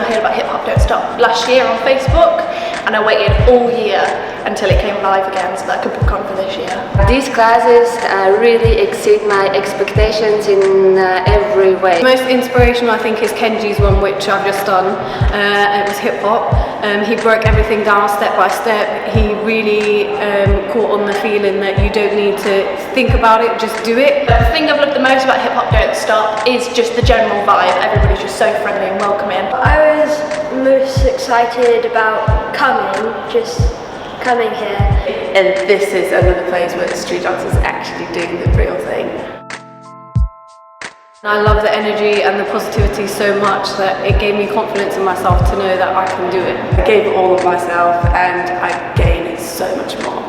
I heard about Hip Hop Don't Stop last year on Facebook, and I waited all year until it came live again so that I could book on for this year. These classes really exceed my expectations in every way. The most inspirational I think is Kenji's one, which I've just done. It was hip hop. He broke everything down step by step. He really caught on the feeling that you don't need to think about it, just do it. The thing I've loved the most about Hip Hop Don't Stop is just the general vibe. Everybody's just so friendly and welcoming. I was most excited about coming here. And this is another place where the street dance is actually doing the real thing. I love the energy and the positivity so much that it gave me confidence in myself to know that I can do it. I gave all of myself and I gained so much more.